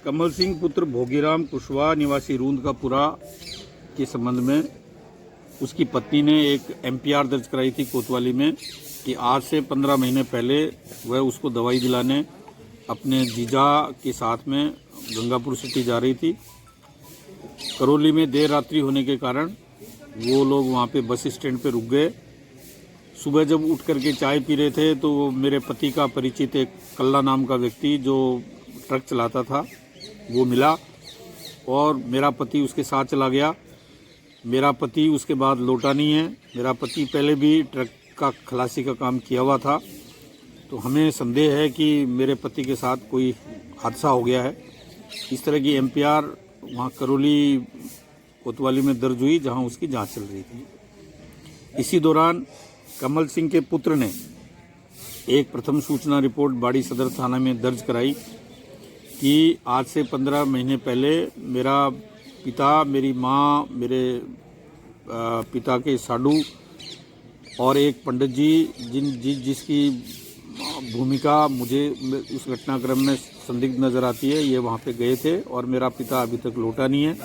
कमल सिंह पुत्र भोगीराम कुशवाहा निवासी रूंद का पुरा के संबंध में उसकी पत्नी ने एक एमपीआर दर्ज कराई थी कोतवाली में कि आज से 15 महीने पहले वह उसको दवाई दिलाने अपने जीजा के साथ में गंगापुर सिटी जा रही थी। करौली में देर रात्रि होने के कारण वो लोग वहाँ पे बस स्टैंड पे रुक गए। सुबह जब उठ करके चाय पी रहे थे तो मेरे पति का परिचित एक कल्ला नाम का व्यक्ति जो ट्रक चलाता था वो मिला और मेरा पति उसके साथ चला गया। मेरा पति उसके बाद लौटा नहीं है। मेरा पति पहले भी ट्रक का खलासी का काम किया हुआ था, तो हमें संदेह है कि मेरे पति के साथ कोई हादसा हो गया है। इस तरह की एमपीआर वहाँ करौली कोतवाली में दर्ज हुई जहाँ उसकी जांच चल रही थी। इसी दौरान कमल सिंह के पुत्र ने एक प्रथम सूचना रिपोर्ट बाड़ी सदर थाना में दर्ज कराई कि आज से 15 महीने पहले मेरा पिता, मेरी माँ, मेरे पिता के साडू और एक पंडित जी जिसकी भूमिका मुझे उस घटनाक्रम में संदिग्ध नज़र आती है, ये वहाँ पे गए थे और मेरा पिता अभी तक लौटा नहीं है।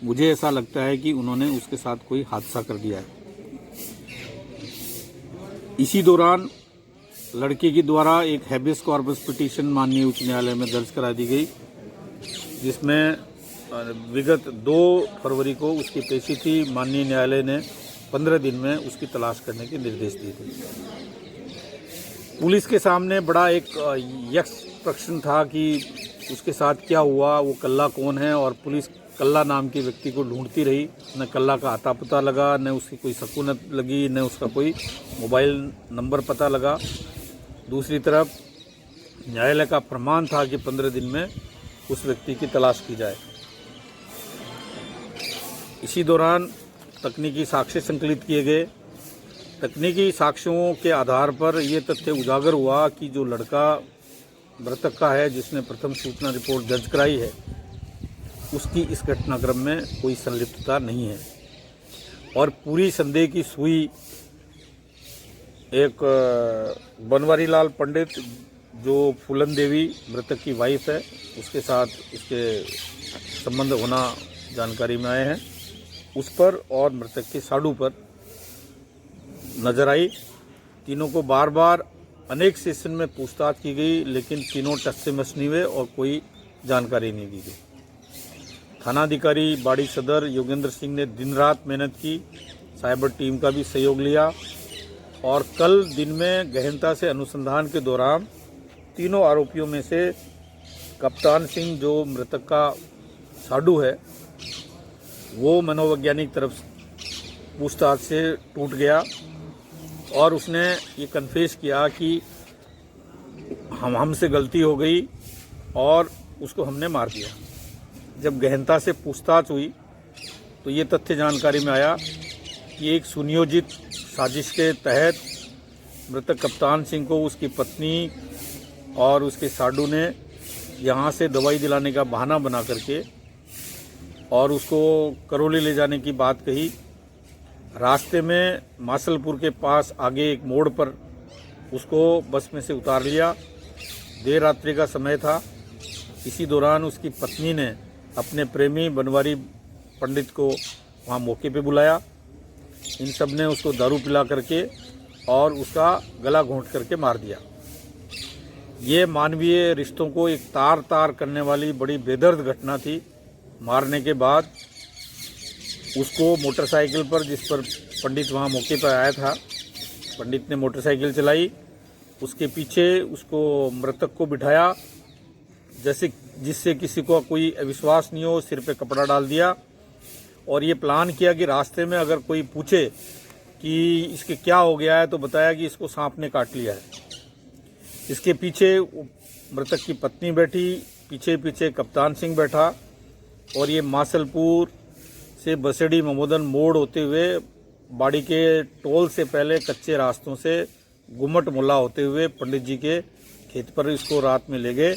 मुझे ऐसा लगता है कि उन्होंने उसके साथ कोई हादसा कर दिया है। इसी दौरान लड़के के द्वारा एक हैबियस कॉर्पस पिटीशन माननीय उच्च न्यायालय में दर्ज करा दी गई, जिसमें विगत 2 फरवरी को उसकी पेशी थी। माननीय न्यायालय ने 15 दिन में उसकी तलाश करने के निर्देश दिए थे। पुलिस के सामने बड़ा एक यक्ष प्रश्न था कि उसके साथ क्या हुआ, वो कल्ला कौन है, और पुलिस कल्ला नाम के व्यक्ति को ढूंढती रही। न कल्ला का आता पता लगा, न उसकी कोई सकूनत लगी, न उसका कोई मोबाइल नंबर पता लगा। दूसरी तरफ न्यायालय का फरमान था कि 15 दिन में उस व्यक्ति की तलाश की जाए। इसी दौरान तकनीकी साक्ष्य संकलित किए गए। तकनीकी साक्ष्यों के आधार पर यह तथ्य उजागर हुआ कि जो लड़का मृतक का है, जिसने प्रथम सूचना रिपोर्ट दर्ज कराई है, उसकी इस घटनाक्रम में कोई संलिप्तता नहीं है और पूरी संदेह की सुई एक बनवारी लाल पंडित जो फूलन देवी मृतक की वाइफ है, उसके साथ उसके संबंध होना जानकारी में आए हैं, उस पर और मृतक के साडू पर नजर आई। तीनों को बार बार अनेक सेशन में पूछताछ की गई, लेकिन तीनों टस से मस नहीं हुए और कोई जानकारी नहीं दी गई। थानाधिकारी बाड़ी सदर योगेंद्र सिंह ने दिन रात मेहनत की, साइबर टीम का भी सहयोग लिया और कल दिन में गहनता से अनुसंधान के दौरान तीनों आरोपियों में से कप्तान सिंह जो मृतक का साडू है, वो मनोवैज्ञानिक तरफ पूछताछ से टूट गया और उसने ये कन्फेस किया कि हमसे गलती हो गई और उसको हमने मार दिया। जब गहनता से पूछताछ हुई तो ये तथ्य जानकारी में आया कि एक सुनियोजित साजिश के तहत मृतक कप्तान सिंह को उसकी पत्नी और उसके साडू ने यहाँ से दवाई दिलाने का बहाना बना करके और उसको करौली ले जाने की बात कही। रास्ते में मासलपुर के पास आगे एक मोड़ पर उसको बस में से उतार लिया। देर रात्रि का समय था। इसी दौरान उसकी पत्नी ने अपने प्रेमी बनवारी पंडित को वहाँ मौके पे बुलाया। इन सब ने उसको दारू पिला करके और उसका गला घोंट करके मार दिया। ये मानवीय रिश्तों को एक तार तार करने वाली बड़ी बेदर्द घटना थी। मारने के बाद उसको मोटरसाइकिल पर, जिस पर पंडित वहाँ मौके पर आया था, पंडित ने मोटरसाइकिल चलाई, उसके पीछे उसको मृतक को बिठाया जिससे किसी को कोई अविश्वास नहीं हो। सिर पे कपड़ा डाल दिया और ये प्लान किया कि रास्ते में अगर कोई पूछे कि इसके क्या हो गया है तो बताया कि इसको सांप ने काट लिया है। इसके पीछे मृतक की पत्नी बैठी, पीछे पीछे कप्तान सिंह बैठा और ये मासलपुर से बसेड़ी ममोदन मोड़ होते हुए बाड़ी के टोल से पहले कच्चे रास्तों से गुमट मुल्ला होते हुए पंडित जी के खेत पर इसको रात में ले गए।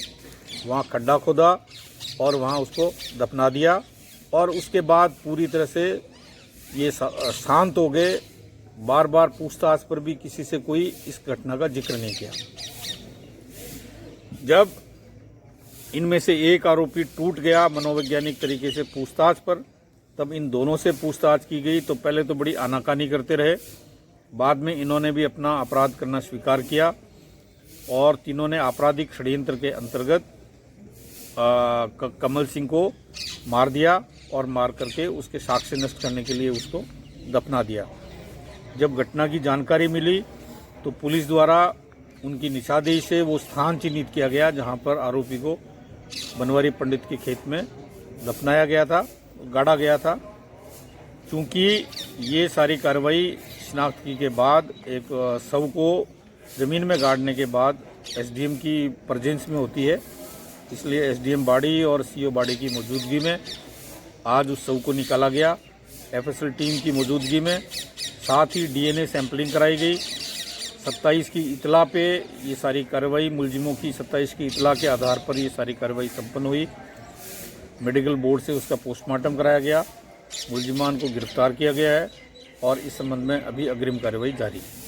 वहाँ खड्डा खोदा और वहाँ उसको दफना दिया और उसके बाद पूरी तरह से ये शांत हो गए। बार बार पूछताछ पर भी किसी से कोई इस घटना का जिक्र नहीं किया। जब इनमें से एक आरोपी टूट गया मनोवैज्ञानिक तरीके से पूछताछ पर। तब इन दोनों से पूछताछ की गई तो पहले तो बड़ी आनाकानी करते रहे, बाद में इन्होंने भी अपना अपराध करना स्वीकार किया और तीनों ने आपराधिक षड्यंत्र के अंतर्गत कमल सिंह को मार दिया और मार करके उसके साक्ष्य नष्ट करने के लिए उसको दफना दिया। जब घटना की जानकारी मिली तो पुलिस द्वारा उनकी निशानदेही से वो स्थान चिन्हित किया गया जहां पर आरोपी को बनवारी पंडित के खेत में दफनाया गया था, गाड़ा गया था। चूँकि ये सारी कार्रवाई शिनाख्त की के बाद एक शव को ज़मीन में गाड़ने के बाद एसडीएम की प्रेजेंस में होती है, इसलिए एसडीएम बाड़ी और सीओ बाड़ी की मौजूदगी में आज उस शव को निकाला गया। एफएसएल टीम की मौजूदगी में साथ ही डीएनए सैंपलिंग कराई गई। 27 की इतला पे ये सारी कार्रवाई, मुलजिमों की 27 की इतला के आधार पर ये सारी कार्रवाई संपन्न हुई। मेडिकल बोर्ड से उसका पोस्टमार्टम कराया गया, मुलजिमान को गिरफ्तार किया गया है और इस संबंध में अभी अग्रिम कार्रवाई जारी है।